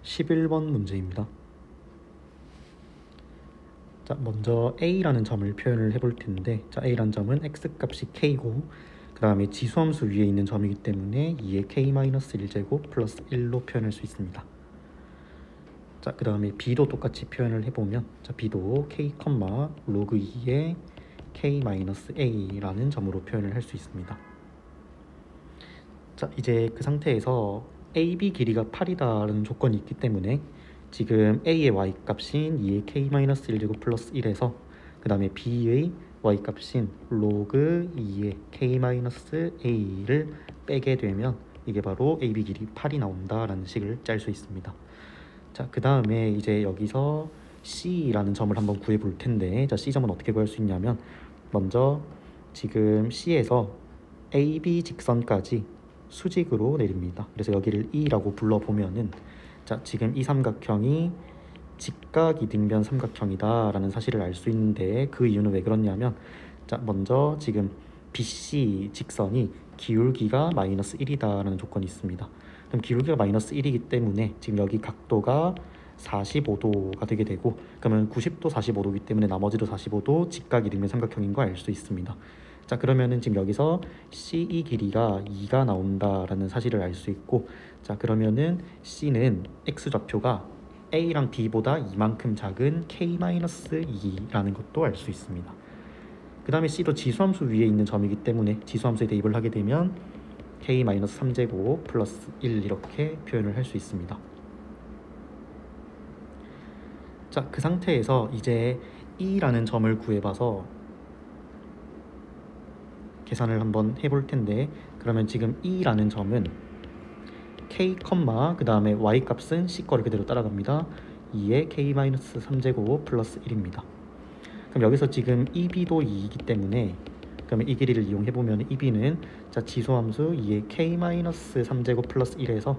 11번 문제입니다. 자, 먼저 A라는 점을 표현을 해볼 텐데, 자, A라는 점은 X값이 K고, 그 다음에 지수함수 위에 있는 점이기 때문에 2의 K-1제곱 플러스 1로 표현할 수 있습니다. 자, 그 다음에 B도 똑같이 표현을 해보면, 자, B도 K, 로그 2의 K-A라는 점으로 표현을 할 수 있습니다. 자, 이제 그 상태에서 AB 길이가 8이다라는 조건이 있기 때문에 지금 A의 Y값인 2의 K-1제곱 플러스 1에서 그 다음에 B의 Y값인 로그 2의 K-A를 빼게 되면 이게 바로 AB 길이 8이 나온다라는 식을 짤 수 있습니다. 자, 그 다음에 이제 여기서 C라는 점을 한번 구해 볼 텐데, 자, C점은 어떻게 구할 수 있냐면, 먼저 지금 C에서 AB 직선까지 수직으로 내립니다. 그래서 여기를 E라고 불러보면은, 자, 지금 이 삼각형이 직각 이등변 삼각형이다 라는 사실을 알 수 있는데, 그 이유는 왜 그렇냐면, 자, 먼저 지금 BC 직선이 기울기가 마이너스 1이다 라는 조건이 있습니다. 그럼 기울기가 마이너스 1이기 때문에 지금 여기 각도가 45도가 되게 되고, 그러면 90도 45도이기 때문에 나머지도 45도 직각 이등변 삼각형인 거 알 수 있습니다. 자, 그러면은 지금 여기서 CE 길이가 2가 나온다라는 사실을 알 수 있고, 자, 그러면은 C는 X좌표가 A랑 B보다 이만큼 작은 K-2라는 것도 알 수 있습니다. 그 다음에 C도 지수함수 위에 있는 점이기 때문에 지수함수에 대입을 하게 되면 K-3제곱 플러스 1 이렇게 표현을 할 수 있습니다. 자, 그 상태에서 이제 E라는 점을 구해봐서 계산을 한번 해볼 텐데, 그러면 지금 E라는 점은 K, 그 다음에 Y 값은 C 거를 그대로 따라갑니다. 2의 K-3제곱 플러스 1입니다. 그럼 여기서 지금 EB도 2이기 때문에, 그러면 이 길이를 이용해보면 EB는, 자, 지수함수 2의 K-3제곱 플러스 1에서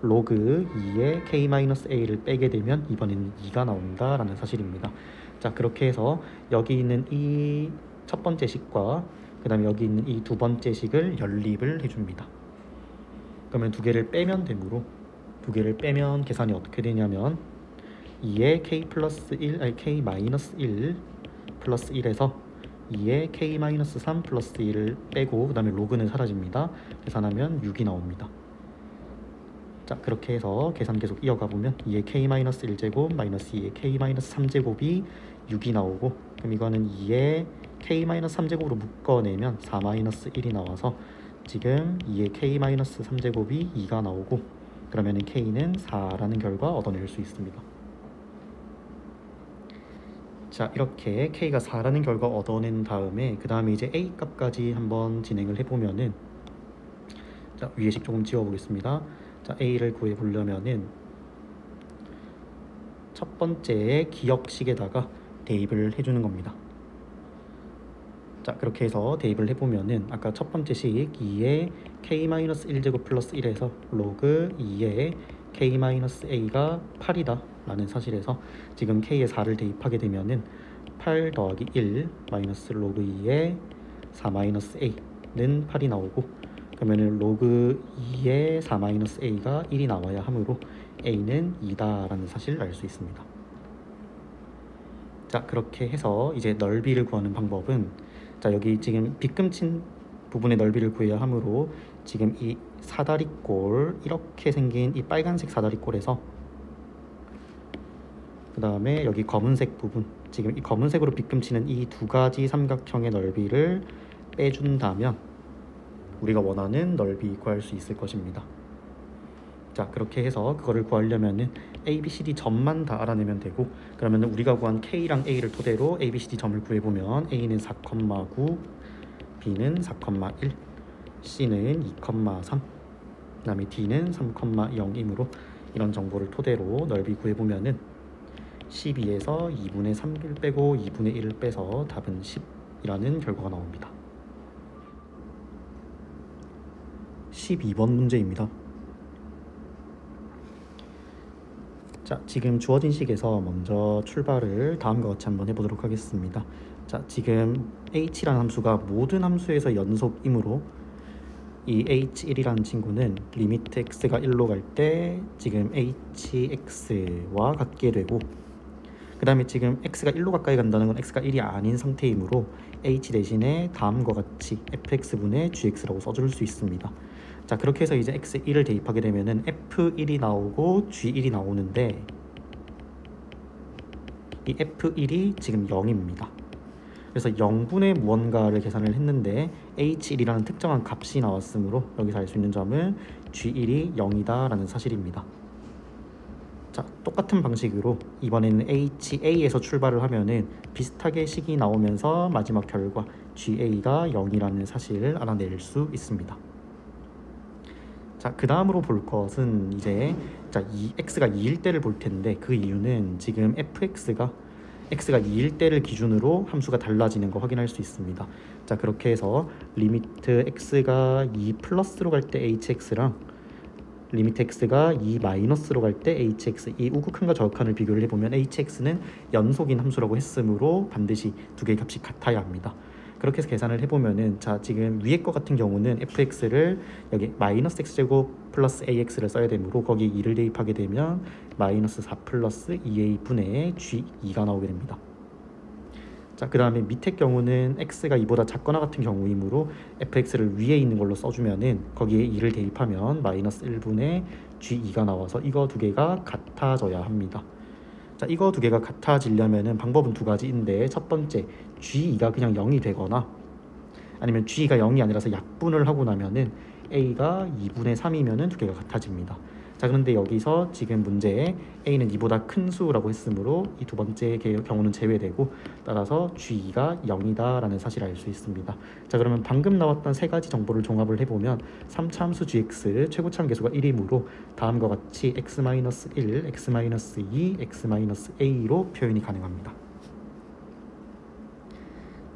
로그 2의 K-A를 빼게 되면 이번에는 2가 나온다라는 사실입니다. 자, 그렇게 해서 여기 있는 이 첫 번째 식과 그 다음에 여기 있는 이 두 번째 식을 연립을 해줍니다. 그러면 두 개를 빼면 되므로, 두 개를 빼면 계산이 어떻게 되냐면 2의 K 플러스 1, 아니 K 마이너스 1 플러스 1에서 2의 K 마이너스 3 플러스 1을 빼고 그 다음에 로그는 사라집니다. 계산하면 6이 나옵니다. 자, 그렇게 해서 계산 계속 이어가 보면 2의 K-1제곱 마이너스 2의 K-3제곱이 6이 나오고, 그럼 이거는 2의 K-3제곱으로 묶어내면 4-1이 나와서 지금 2의 K-3제곱이 2가 나오고, 그러면 K는 4라는 결과 얻어낼 수 있습니다. 자, 이렇게 K가 4라는 결과 얻어낸 다음에 그 다음에 이제 A 값까지 한번 진행을 해보면은, 자, 위에 식 조금 지워보겠습니다. 자, A를 구해보려면은 첫 번째 기역식에다가 대입을 해주는 겁니다. 자, 그렇게 해서 대입을 해보면은 아까 첫 번째 식 2의 K-1제곱 플러스 1에서 로그 2의 K-A가 8이다 라는 사실에서 지금 K에 4를 대입하게 되면은 8 더하기 1 마이너스 로그 2의 4-A는 8이 나오고, 그러면은 로그 2의 4-A가 1이 나와야 하므로 A는 2다 라는 사실을 알 수 있습니다. 자, 그렇게 해서 이제 넓이를 구하는 방법은, 자, 여기 지금 빗금친 부분의 넓이를 구해야 하므로 지금 이 사다리꼴, 이렇게 생긴 이 빨간색 사다리꼴에서 그 다음에 여기 검은색 부분, 지금 이 검은색으로 빗금치는 이 두 가지 삼각형의 넓이를 빼준다면 우리가 원하는 넓이 구할 수 있을 것입니다. 자, 그렇게 해서 그거를 구하려면은 A, B, C, D 점만 다 알아내면 되고, 그러면은 우리가 구한 K랑 A를 토대로 A, B, C, D 점을 구해보면 A는 4,9, B는 4,1, C는 2,3, 그 다음에 D는 3,0이므로 이런 정보를 토대로 넓이 구해보면은 12에서 2분의 3을 빼고 2분의 1을 빼서 답은 10이라는 결과가 나옵니다. 12번 문제입니다. 자, 지금 주어진 식에서 먼저 출발을 다음과 같이 한번 해보도록 하겠습니다. 자, 지금 h라는 함수가 모든 함수에서 연속이므로 이 h1이라는 친구는 리미트 x가 1로 갈 때 지금 hx와 같게 되고, 그 다음에 지금 x가 1로 가까이 간다는 건 x가 1이 아닌 상태이므로 h 대신에 다음과 같이 fx분의 gx라고 써줄 수 있습니다. 자, 그렇게 해서 이제 x1을 대입하게 되면은 f1이 나오고 g1이 나오는데, 이 f1이 지금 0입니다. 그래서 0분의 무언가를 계산을 했는데 h1이라는 특정한 값이 나왔으므로 여기서 알 수 있는 점은 g1이 0이다 라는 사실입니다. 자, 똑같은 방식으로 이번에는 HA에서 출발을 하면은 비슷하게 식이 나오면서 마지막 결과 GA가 0이라는 사실을 알아낼 수 있습니다. 자, 그 다음으로 볼 것은 이제 X가 2일 때를 볼 텐데, 그 이유는 지금 fx가 x가 2일 때를 기준으로 함수가 달라지는 거 확인할 수 있습니다. 자, 그렇게 해서 리미트 x가 2 플러스로 갈 때 hx랑 리미트 x가 2 마이너스로 갈 때 hx, 이 우극한과 저극한을 비교를 해보면 hx는 연속인 함수라고 했으므로 반드시 두 개의 값이 같아야 합니다. 그렇게 해서 계산을 해보면은, 자, 지금 위에 거 같은 경우는 fx를 여기 마이너스 x제곱 플러스 ax를 써야 되므로 거기에 2를 대입하게 되면 마이너스 4 플러스 2a분의 g2가 나오게 됩니다. 자, 그 다음에 밑에 경우는 x가 2보다 작거나 같은 경우이므로 fx를 위에 있는 걸로 써주면은 거기에 2를 대입하면 마이너스 1분의 g2가 나와서 이거 두 개가 같아져야 합니다. 자, 이거 두 개가 같아지려면은 방법은 두 가지인데, 첫 번째 g2가 그냥 0이 되거나 아니면 g가 0이 아니라서 약분을 하고 나면은 a가 2분의 3이면은 두 개가 같아집니다. 자, 그런데 여기서 지금 문제에 a는 2보다 큰 수라고 했으므로 이 두 번째 경우는 제외되고, 따라서 g2가 0이다 라는 사실을 알 수 있습니다. 자, 그러면 방금 나왔던 세 가지 정보를 종합을 해보면 3차 함수 gx 최고차항 계수가 1이므로 다음과 같이 x-1, x-2, x-a로 표현이 가능합니다.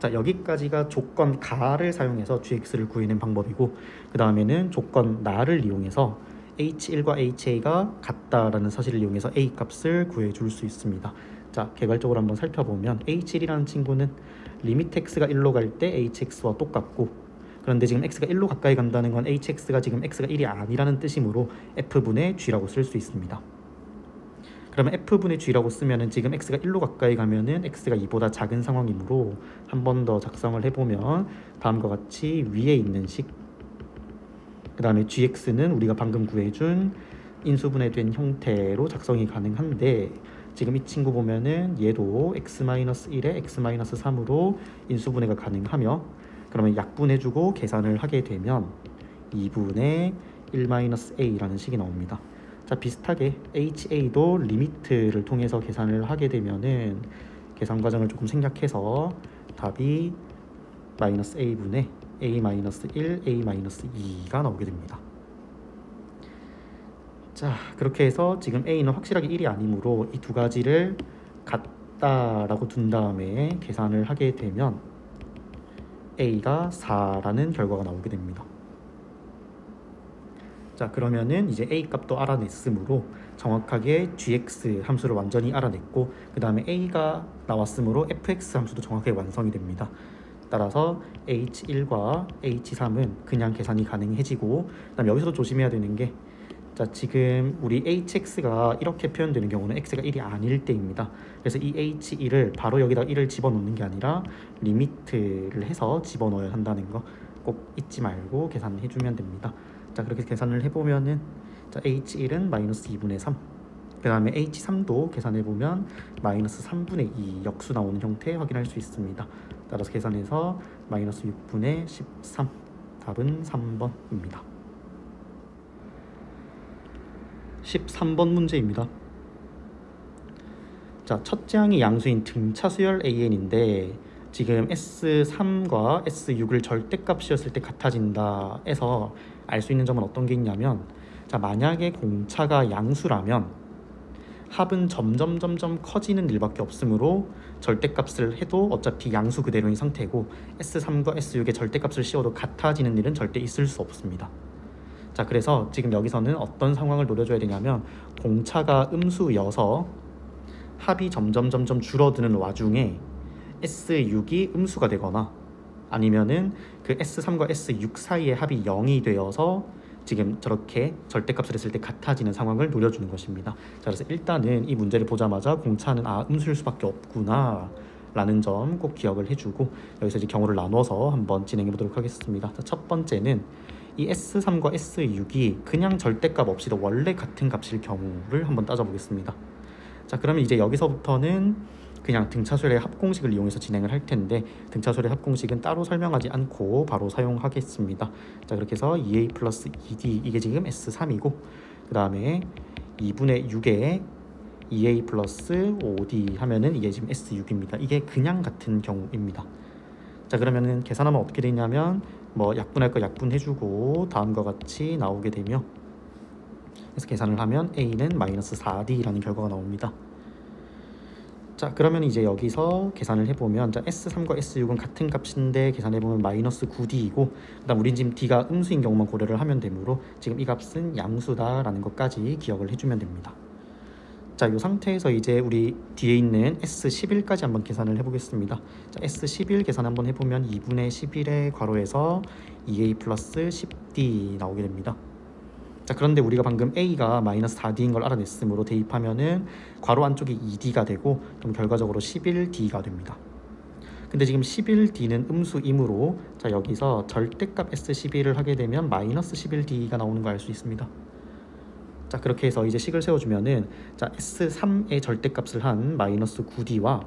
자, 여기까지가 조건 가를 사용해서 gx를 구해낸 방법이고, 그 다음에는 조건 나를 이용해서 h1과 ha가 같다라는 사실을 이용해서 a 값을 구해줄 수 있습니다. 자, 개괄적으로 한번 살펴보면 h1이라는 친구는 리미트 x가 1로 갈 때 hx와 똑같고, 그런데 지금 x가 1로 가까이 간다는 건 hx가 지금 x가 1이 아니라는 뜻이므로 f분의 g라고 쓸 수 있습니다. 그러면 f분의 g라고 쓰면은 지금 x가 1로 가까이 가면은 x가 2보다 작은 상황이므로 한 번 더 작성을 해보면 다음과 같이 위에 있는 식, 그 다음에 gx는 우리가 방금 구해준 인수분해된 형태로 작성이 가능한데, 지금 이 친구 보면은 얘도 x-1에 x-3으로 인수분해가 가능하며, 그러면 약분해주고 계산을 하게 되면 2분의 1-a라는 식이 나옵니다. 자, 비슷하게 ha도 리미트를 통해서 계산을 하게 되면은 계산 과정을 조금 생략해서 답이 마이너스 a분의 a-1, a-2가 나오게 됩니다. 자, 그렇게 해서 지금 a는 확실하게 1이 아니므로 이 두 가지를 같다라고 둔 다음에 계산을 하게 되면 a가 4라는 결과가 나오게 됩니다. 자, 그러면은 이제 a 값도 알아냈으므로 정확하게 gx 함수를 완전히 알아냈고, 그 다음에 a가 나왔으므로 fx 함수도 정확하게 완성이 됩니다. 따라서 h1과 h3은 그냥 계산이 가능해지고, 그다음 여기서도 조심해야 되는 게, 자, 지금 우리 hx가 이렇게 표현되는 경우는 x가 1이 아닐 때입니다. 그래서 이 h1을 바로 여기다 1을 집어넣는 게 아니라 리미트를 해서 집어넣어야 한다는 거 꼭 잊지 말고 계산해 주면 됩니다. 자, 그렇게 계산을 해보면은, 자, h1은 마이너스 2분의 3, 그 다음에 h3도 계산해보면 마이너스 3분의 2 역수 나오는 형태 확인할 수 있습니다. 따라서 계산해서 마이너스 6분의 13, 답은 3번입니다. 13번 문제입니다. 자, 첫째 항이 양수인 등차 수열 an인데 지금 S3과 S6을 절대값이었을 때 같아진다 해서 알 수 있는 점은 어떤 게 있냐면, 자, 만약에 공차가 양수라면 합은 점점 커지는 일밖에 없으므로 절대값을 해도 어차피 양수 그대로인 상태고, S3과 S6의 절대값을 씌워도 같아지는 일은 절대 있을 수 없습니다. 자, 그래서 지금 여기서는 어떤 상황을 노려줘야 되냐면, 공차가 음수여서 합이 점점 줄어드는 와중에 S6이 음수가 되거나, 아니면은 그 S3과 S6 사이의 합이 0이 되어서 지금 저렇게 절대값을 했을 때 같아지는 상황을 노려주는 것입니다. 자, 그래서 일단은 이 문제를 보자마자 공차는 음수일 수밖에 없구나 라는 점 꼭 기억을 해주고, 여기서 이제 경우를 나눠서 한번 진행해 보도록 하겠습니다. 자, 첫 번째는 이 S3과 S6이 그냥 절대값 없이도 원래 같은 값일 경우를 한번 따져보겠습니다. 자, 그러면 이제 여기서부터는 그냥 등차수열의 합공식을 이용해서 진행을 할 텐데, 등차수열의 합공식은 따로 설명하지 않고 바로 사용하겠습니다. 자, 그렇게 해서 2a 플러스 2d, 이게 지금 S3이고, 그 다음에 2분의 6에 2a 플러스 5d 하면은 이게 지금 S6입니다. 이게 그냥 같은 경우입니다. 자, 그러면은 계산하면 어떻게 되냐면 뭐 약분할 거 약분해주고 다음과 같이 나오게 되며, 그래서 계산을 하면 a는 마이너스 4d라는 결과가 나옵니다. 자, 그러면 이제 여기서 계산을 해보면, 자, S3과 S6은 같은 값인데 계산해보면 마이너스 9d이고, 그 다음 우린 지금 d가 음수인 경우만 고려를 하면 되므로 지금 이 값은 양수다라는 것까지 기억을 해주면 됩니다. 자, 이 상태에서 이제 우리 뒤에 있는 S11까지 한번 계산을 해보겠습니다. 자, S11 계산 한번 해보면 2분의 11의 괄호에서 2a 플러스 10d 나오게 됩니다. 자, 그런데 우리가 방금 a가 마이너스 4d인 걸 알아냈으므로 대입하면은 괄호 안쪽이 2d가 되고, 그럼 결과적으로 11d가 됩니다. 근데 지금 11d는 음수이므로, 자, 여기서 절대값 S11을 하게 되면 마이너스 11d가 나오는 거 알 수 있습니다. 자, 그렇게 해서 이제 식을 세워주면은, 자, S3의 절대값을 한 마이너스 9d와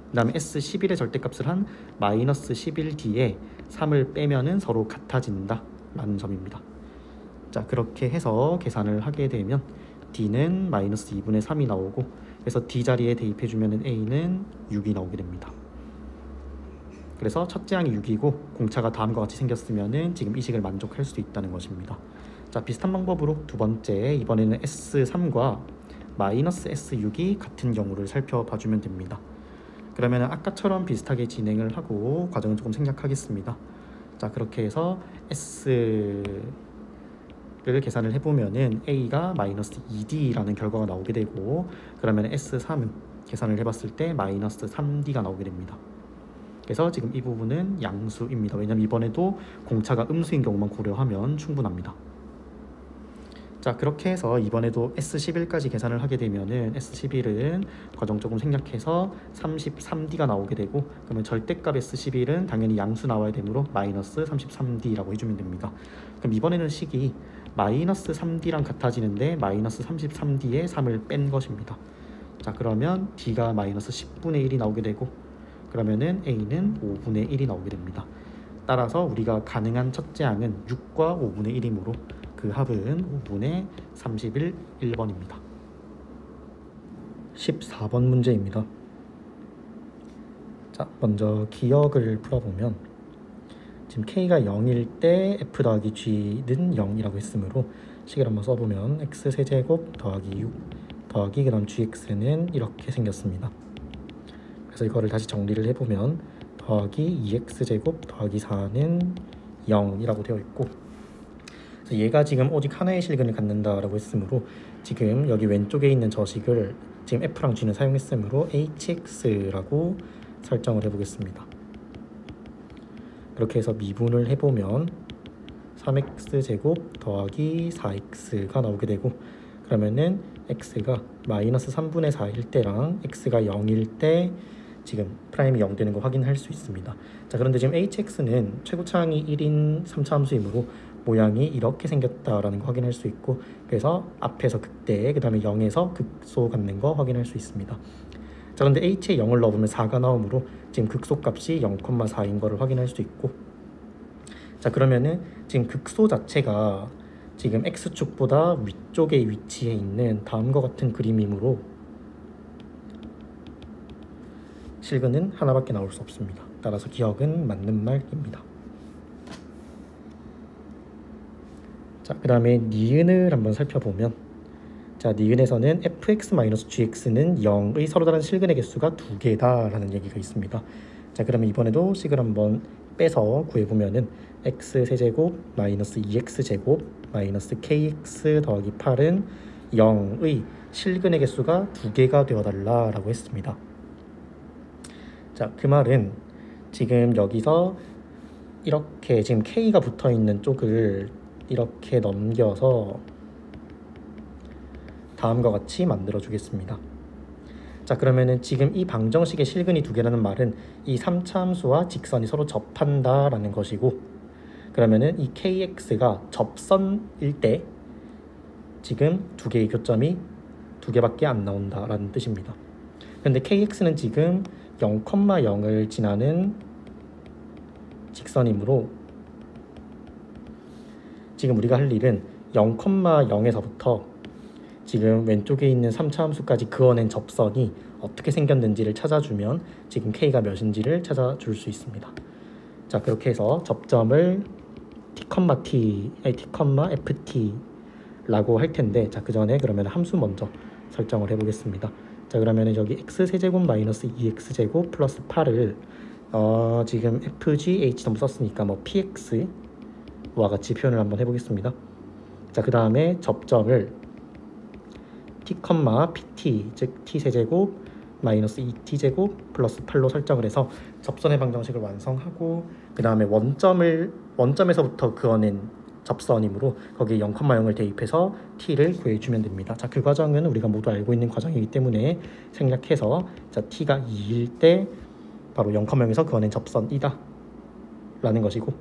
그 다음에 S11의 절대값을 한 마이너스 11d에 3을 빼면은 서로 같아진다 라는 점입니다. 자, 그렇게 해서 계산을 하게 되면 d는 마이너스 2분의 3이 나오고, 그래서 d 자리에 대입해주면 a는 6이 나오게 됩니다. 그래서 첫째 항이 6이고 공차가 다음과 같이 생겼으면 지금 이 식을 만족할 수 있다는 것입니다. 자, 비슷한 방법으로 두 번째, 이번에는 S3과 마이너스 S6이 같은 경우를 살펴봐주면 됩니다. 그러면 아까처럼 비슷하게 진행을 하고 과정을 조금 생략하겠습니다. 자, 그렇게 해서 S를 계산을 해보면은 a가 마이너스 2d라는 결과가 나오게 되고, 그러면 S3은 계산을 해봤을 때 마이너스 3d가 나오게 됩니다. 그래서 지금 이 부분은 양수입니다. 왜냐면 이번에도 공차가 음수인 경우만 고려하면 충분합니다. 자, 그렇게 해서 이번에도 S11까지 계산을 하게 되면은 S11은 과정 조금 생략해서 33d가 나오게 되고, 그러면 절대값 S11은 당연히 양수 나와야 되므로 마이너스 33d라고 해주면 됩니다. 그럼 이번에는 식이 마이너스 3d랑 같아지는데 마이너스 33d에 3을 뺀 것입니다. 자, 그러면 d가 마이너스 10분의 1이 나오게 되고, 그러면은 a는 5분의 1이 나오게 됩니다. 따라서 우리가 가능한 첫째 항은 6과 5분의 1이므로 그 합은 5분의 31, 1번입니다. 14번 문제입니다. 자, 먼저 기억을 풀어보면 지금 k가 0일 때 f 더하기 g는 0이라고 했으므로 식을 한번 써보면 x세제곱 더하기 6 더하기 그 다음 gx는 이렇게 생겼습니다. 그래서 이거를 다시 정리를 해보면 더하기 2x제곱 더하기 4는 0이라고 되어 있고, 얘가 지금 오직 하나의 실근을 갖는다라고 했으므로 지금 여기 왼쪽에 있는 저 식을 지금 f랑 g는 사용했으므로 hx라고 설정을 해보겠습니다. 그렇게 해서 미분을 해보면 3x제곱 더하기 4x가 나오게 되고, 그러면은 x가 마이너스 3분의 4일 때랑 x가 0일 때 지금 프라임이 0 되는 거 확인할 수 있습니다. 자, 그런데 지금 hx는 최고차항이 1인 3차 함수이므로 모양이 이렇게 생겼다라는 거 확인할 수 있고, 그래서 앞에서 극대, 그 다음에 0에서 극소 갖는 거 확인할 수 있습니다. 자, 그런데 h에 0을 넣어보면 4가 나오므로 지금 극소값이 0,4인 거를 확인할 수 있고, 자, 그러면은 지금 극소 자체가 지금 x축보다 위쪽에 위치해 있는 다음과 같은 그림이므로 실근은 하나밖에 나올 수 없습니다. 따라서 기억은 맞는 말입니다. 자, 그 다음에 니은을 한번 살펴보면, 자, 니은에서는 fx-gx는 0의 서로 다른 실근의 개수가 2개다 라는 얘기가 있습니다. 자, 그러면 이번에도 식을 한번 빼서 구해보면은 x세제곱 마이너스 2x제곱 마이너스 kx 더하기 8은 0의 실근의 개수가 2개가 되어달라 라고 했습니다. 자, 그 말은 지금 여기서 이렇게 지금 K가 붙어 있는 쪽을 이렇게 넘겨서 다음과 같이 만들어 주겠습니다. 자, 그러면은 지금 이 방정식의 실근이 두 개라는 말은 이 3차 함수와 직선이 서로 접한다 라는 것이고, 그러면은 이 kx가 접선일 때 지금 두 개의 교점이 두 개밖에 안 나온다 라는 뜻입니다. 그런데 kx는 지금 0,0을 지나는 직선이므로 지금 우리가 할 일은 0,0에서부터 지금 왼쪽에 있는 3차 함수까지 그어낸 접선이 어떻게 생겼는지를 찾아주면 지금 k가 몇인지를 찾아줄 수 있습니다. 자, 그렇게 해서 접점을 t, t, ft라고 할 텐데, 자, 그 전에 그러면 함수 먼저 설정을 해보겠습니다. 자, 그러면 여기 x세제곱 마이너스 2x제곱 플러스 8을 지금 fg, h 너무 썼으니까 뭐 px와 같이 표현을 한번 해보겠습니다. 자, 그 다음에 접점을 t, pt, 즉 t세제곱 마이너스 2t제곱 플러스 8로 설정을 해서 접선의 방정식을 완성하고, 그 다음에 원점에서부터 그어낸 접선이므로 거기에 0,0을 대입해서 t를 구해주면 됩니다. 자, 그 과정은 우리가 모두 알고 있는 과정이기 때문에 생략해서, 자, t가 2일 때 바로 0,0에서 그어낸 접선이다 라는 것이고,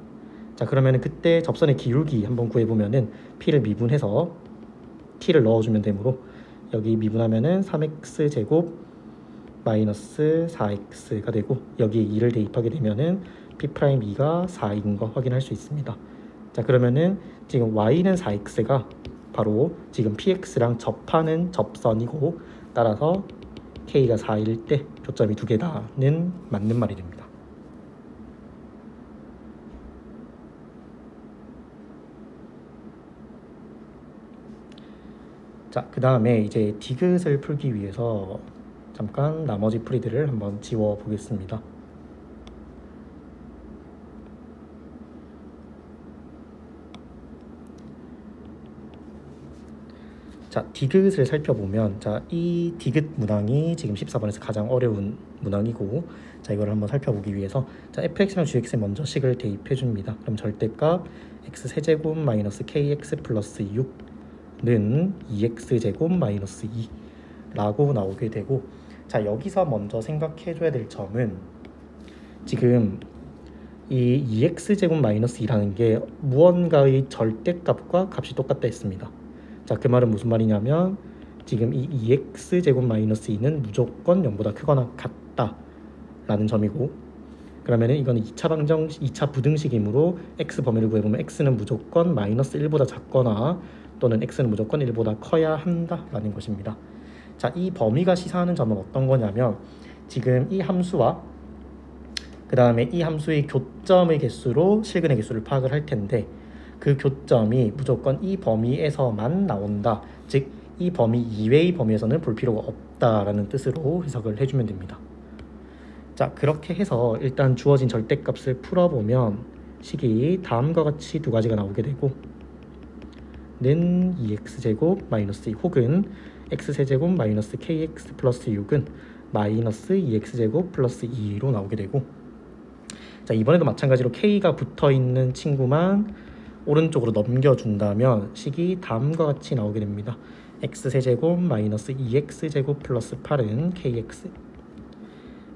자, 그러면은 그때 접선의 기울기 한번 구해보면은 p를 미분해서 t를 넣어주면 되므로 여기 미분하면은 3x제곱 마이너스 4x가 되고, 여기에 2를 대입하게 되면은 p'2가 4인 거 확인할 수 있습니다. 자, 그러면은 지금 y는 4x가 바로 지금 px랑 접하는 접선이고, 따라서 k가 4일 때 교점이 두 개다는 맞는 말이 됩니다. 자, 그 다음에 이제 디귿을 풀기 위해서 잠깐 나머지 풀이들을 한번 지워 보겠습니다. 자, 디귿을 살펴보면, 자, 이 디귿 문항이 지금 14번에서 가장 어려운 문항이고, 자, 이걸 한번 살펴보기 위해서, 자, fx랑 gx에 먼저 식을 대입해 줍니다. 그럼 절대값 x세제곱 마이너스 kx 플러스 6는 2x제곱 마이너스 2라고 나오게 되고, 자, 여기서 먼저 생각해 줘야 될 점은 지금 이 2x제곱 마이너스 2라는 게 무언가의 절대값과 값이 똑같다 했습니다. 자, 그 말은 무슨 말이냐면 지금 이 2x제곱 마이너스 2는 무조건 0보다 크거나 같다 라는 점이고, 그러면은 이거는 2차 부등식이므로 x 범위를 구해보면 x는 무조건 마이너스 1보다 작거나 또는 x는 무조건 1보다 커야 한다 라는 것입니다. 자, 이 범위가 시사하는 점은 어떤 거냐면 지금 이 함수와 그 다음에 이 함수의 교점의 개수로 실근의 개수를 파악을 할 텐데, 그 교점이 무조건 이 범위에서만 나온다, 즉 이 범위 이외의 범위에서는 볼 필요가 없다라는 뜻으로 해석을 해주면 됩니다. 자, 그렇게 해서 일단 주어진 절대값을 풀어보면 식이 다음과 같이 두 가지가 나오게 되고, 는 2x제곱 마이너스 2 혹은 x세제곱 마이너스 kx 플러스 6은 마이너스 2x제곱 플러스 2로 나오게 되고, 자, 이번에도 마찬가지로 k가 붙어있는 친구만 오른쪽으로 넘겨준다면 식이 다음과 같이 나오게 됩니다. x세제곱 마이너스 2x제곱 플러스 8은 kx,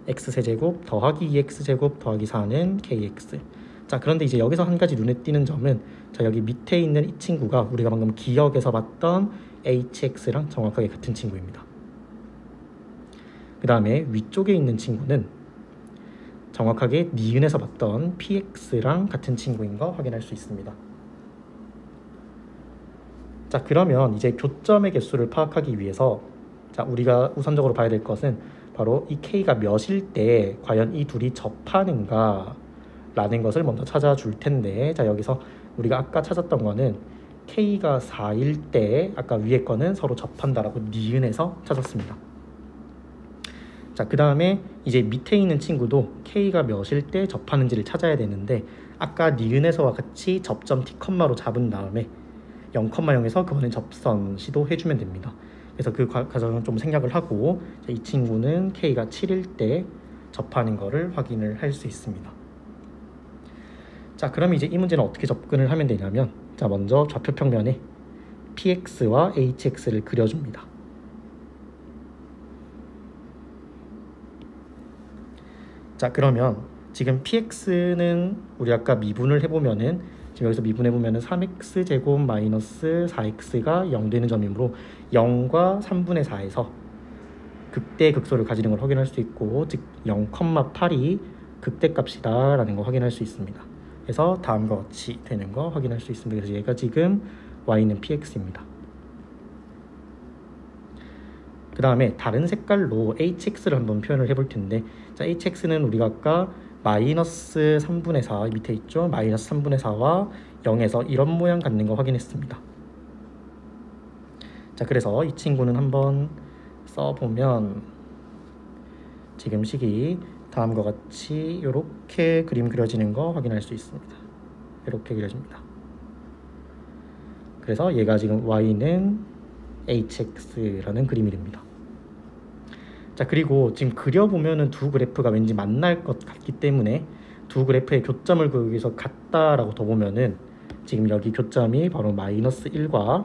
x세제곱 더하기 2x제곱 더하기 4는 kx. 자, 그런데 이제 여기서 한 가지 눈에 띄는 점은, 자, 여기 밑에 있는 이 친구가 우리가 방금 기억에서 봤던 hx랑 정확하게 같은 친구입니다. 그 다음에 위쪽에 있는 친구는 정확하게 니은에서 봤던 px랑 같은 친구인 거 확인할 수 있습니다. 자, 그러면 이제 교점의 개수를 파악하기 위해서, 자, 우리가 우선적으로 봐야 될 것은 바로 이 k가 몇일 때 과연 이 둘이 접하는가 라는 것을 먼저 찾아줄 텐데, 자, 여기서 우리가 아까 찾았던 거는 k가 4일 때 아까 위에 거는 서로 접한다라고 니은에서 찾았습니다. 자, 그 다음에 이제 밑에 있는 친구도 k가 몇일 때 접하는지를 찾아야 되는데, 아까 니은에서와 같이 접점 t,로 잡은 다음에 0,0에서 그거는 접선 시도해주면 됩니다. 그래서 그 과정은 좀 생략을 하고, 이 친구는 k가 7일 때 접하는 거를 확인을 할 수 있습니다. 자, 그럼 이제 이 문제는 어떻게 접근을 하면 되냐면, 자, 먼저 좌표 평면에 px와 hx를 그려줍니다. 자, 그러면 지금 px는 우리 아까 미분을 해보면은, 지금 여기서 미분해보면은 3x제곱 마이너스 4x가 0 되는 점이므로 0과 3분의 4에서 극대극소를 가지는 걸 확인할 수 있고, 즉 0,8이 극대값이다 라는 걸 확인할 수 있습니다. 그래서 다음과 같이 되는 거 확인할 수 있습니다. 그래서 얘가 지금 y는 px입니다. 그 다음에 다른 색깔로 hx를 한번 표현을 해볼 텐데, 자, hx는 우리가 아까 마이너스 3분의 4 밑에 있죠. 마이너스 3분의 4와 0에서 이런 모양 갖는 거 확인했습니다. 자, 그래서 이 친구는 한번 써보면 지금 식이 다음과 같이 이렇게 그림 그려지는 거 확인할 수 있습니다. 이렇게 그려집니다. 그래서 얘가 지금 y는 hx라는 그림이 됩니다. 자, 그리고 지금 그려보면은 두 그래프가 왠지 만날 것 같기 때문에 두 그래프의 교점을 여기서 같다라고 둬보면은 지금 여기 교점이 바로 마이너스 1과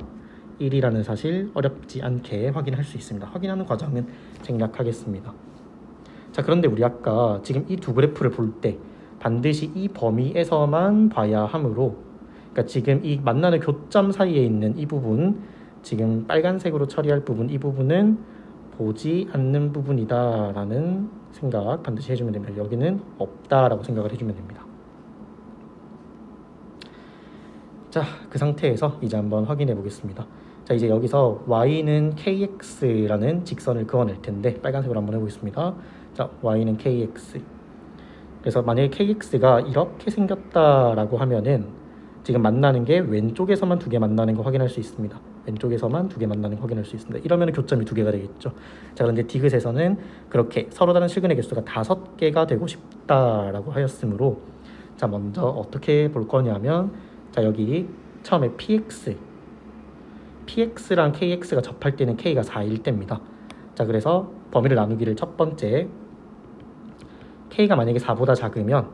1이라는 사실 어렵지 않게 확인할 수 있습니다. 확인하는 과정은 생략하겠습니다. 자, 그런데 우리 아까 지금 이 두 그래프를 볼 때 반드시 이 범위에서만 봐야 하므로, 그러니까 지금 이 만나는 교점 사이에 있는 이 부분, 지금 빨간색으로 처리할 부분, 이 부분은 보지 않는 부분이다 라는 생각 반드시 해주면 됩니다. 여기는 없다 라고 생각을 해주면 됩니다. 자, 그 상태에서 이제 한번 확인해 보겠습니다. 자, 이제 여기서 y는 kx라는 직선을 그어낼 텐데, 빨간색으로 한번 해보겠습니다. 자, y는 kx. 그래서 만약에 kx가 이렇게 생겼다라고 하면은 지금 만나는 게 왼쪽에서만 두 개 만나는 거 확인할 수 있습니다. 왼쪽에서만 두 개 만나는 거 확인할 수 있습니다. 이러면 교점이 두 개가 되겠죠. 자, 그런데 디귿에서는 그렇게 서로 다른 실근의 개수가 5개가 되고 싶다라고 하였으므로, 자, 먼저 어떻게 볼 거냐면, 자, 여기 처음에 px랑 kx가 접할 때는 k가 4일 때입니다. 자, 그래서 범위를 나누기를 첫 번째, k가 만약에 4보다 작으면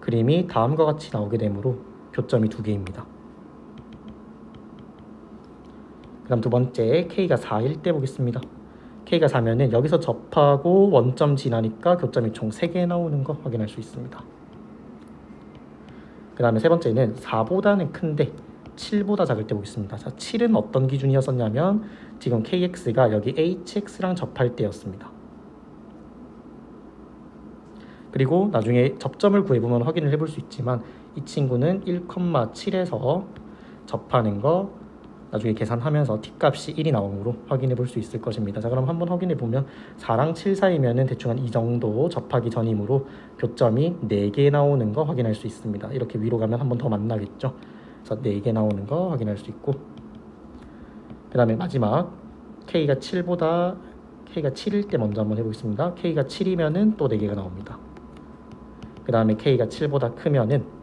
그림이 다음과 같이 나오게 되므로 교점이 2개입니다. 그 다음 두 번째, k가 4일 때 보겠습니다. k가 4면은 여기서 접하고 원점 지나니까 교점이 총 3개 나오는 거 확인할 수 있습니다. 그 다음에 세 번째는 4보다는 큰데 7보다 작을 때 보겠습니다. 자, 7은 어떤 기준이었었냐면 지금 kx가 여기 hx랑 접할 때였습니다. 그리고 나중에 접점을 구해보면 확인을 해볼 수 있지만 이 친구는 1,7에서 접하는 거 나중에 계산하면서 t값이 1이 나오므로 확인해 볼 수 있을 것입니다. 자, 그럼 한번 확인해 보면 4랑 7 사이면은 대충 한 이 정도 접하기 전이므로 교점이 4개 나오는 거 확인할 수 있습니다. 이렇게 위로 가면 한 번 더 만나겠죠. 그래서 4개 나오는 거 확인할 수 있고, 그 다음에 마지막 k가 7일 때 먼저 한번 해보겠습니다. k가 7이면은 또 4개가 나옵니다. 그 다음에 k가 7보다 크면은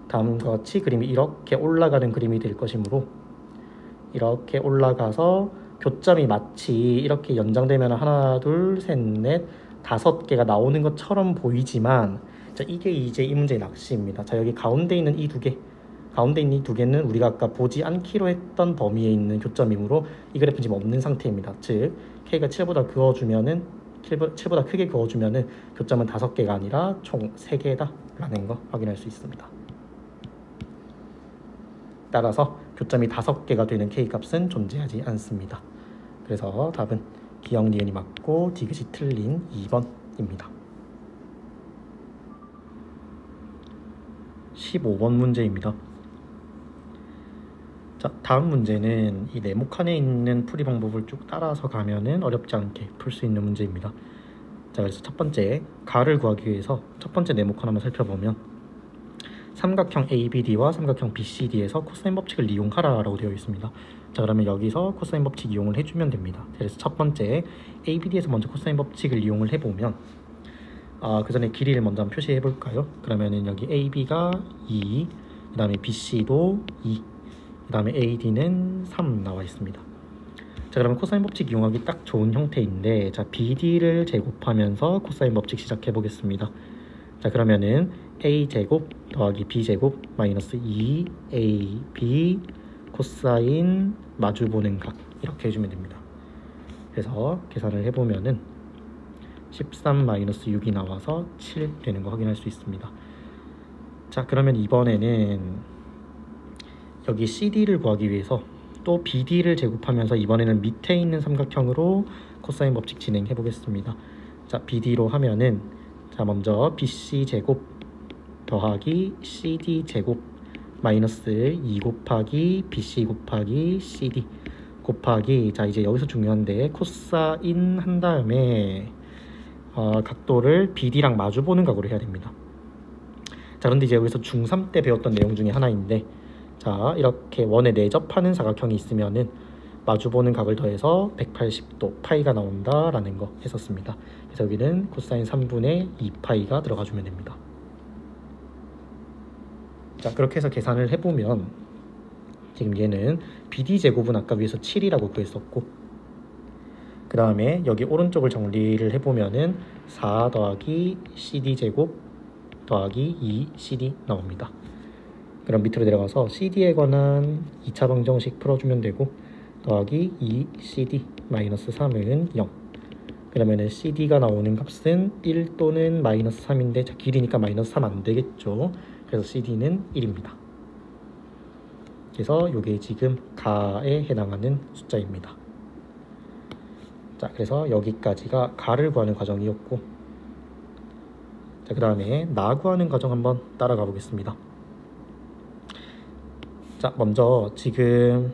다음과 같이 그림이 이렇게 올라가는 그림이 될 것이므로, 이렇게 올라가서 교점이 마치 이렇게 연장되면 하나, 둘, 셋, 넷, 5개가 나오는 것처럼 보이지만, 자, 이게 이제 이 문제의 낚시입니다. 자, 여기 가운데 있는 이 두 개는 우리가 아까 보지 않기로 했던 범위에 있는 교점이므로 이 그래프는 지금 없는 상태입니다. 즉 k가 7보다 크게 그어주면은 교점은 5개가 아니라 총 3개다 라는 거 확인할 수 있습니다. 따라서 교점이 5개가 되는 k값은 존재하지 않습니다. 그래서 답은 기역 니은이 맞고 디귿이 틀린 2번입니다. 15번 문제입니다. 자, 다음 문제는 이 네모칸에 있는 풀이 방법을 쭉 따라서 가면은 어렵지 않게 풀 수 있는 문제입니다. 자, 그래서 첫 번째 가를 구하기 위해서 첫 번째 네모칸 한번 살펴보면 삼각형 ABD와 삼각형 BCD에서 코사인 법칙을 이용하라 라고 되어 있습니다. 자, 그러면 여기서 코사인 법칙 이용을 해주면 됩니다. 그래서 첫 번째 ABD에서 먼저 코사인 법칙을 이용을 해보면, 그 전에 길이를 먼저 한번 표시해 볼까요? 그러면은 여기 AB가 2, 그 다음에 BC도 2, 그 다음에 AD는 3 나와 있습니다. 자, 그러면 코사인 법칙 이용하기 딱 좋은 형태인데, 자, BD를 제곱하면서 코사인 법칙 시작해 보겠습니다. 자, 그러면은 a제곱 더하기 b제곱 마이너스 2ab 코사인 마주보는 각 이렇게 해주면 됩니다. 그래서 계산을 해보면은 13 마이너스 6이 나와서 7 되는 거 확인할 수 있습니다. 자, 그러면 이번에는 여기 CD를 구하기 위해서 또 BD를 제곱하면서 이번에는 밑에 있는 삼각형으로 코사인 법칙 진행해 보겠습니다. 자, BD로 하면은 자, 먼저 BC 제곱 더하기 CD 제곱 마이너스 2 곱하기 BC 곱하기 CD 곱하기, 자 이제 여기서 중요한데 코사인 한 다음에 각도를 BD랑 마주보는 각으로 해야 됩니다. 자, 그런데 이제 여기서 중3 때 배웠던 내용 중에 하나인데, 자 이렇게 원에 내접하는 사각형이 있으면은 마주보는 각을 더해서 180도 파이가 나온다라는 거 했었습니다. 그래서 여기는 코사인 3분의 2파이가 들어가주면 됩니다. 자, 그렇게 해서 계산을 해보면 지금 얘는 BD 제곱은 아까 위에서 7이라고 구했었고, 그 다음에 여기 오른쪽을 정리를 해보면은 4 더하기 CD 제곱 더하기 2CD 나옵니다. 그럼 밑으로 내려가서 CD에 관한 2차 방정식 풀어주면 되고, 더하기 2CD 마이너스 3은 0. 그러면은 CD가 나오는 값은 1 또는 마이너스 3인데, 자 길이니까 마이너스 3 안 되겠죠. 그래서 CD는 1입니다. 그래서 이게 지금 가에 해당하는 숫자입니다. 자, 그래서 여기까지가 가를 구하는 과정이었고, 자, 그 다음에 나 구하는 과정 한번 따라가 보겠습니다. 자, 먼저 지금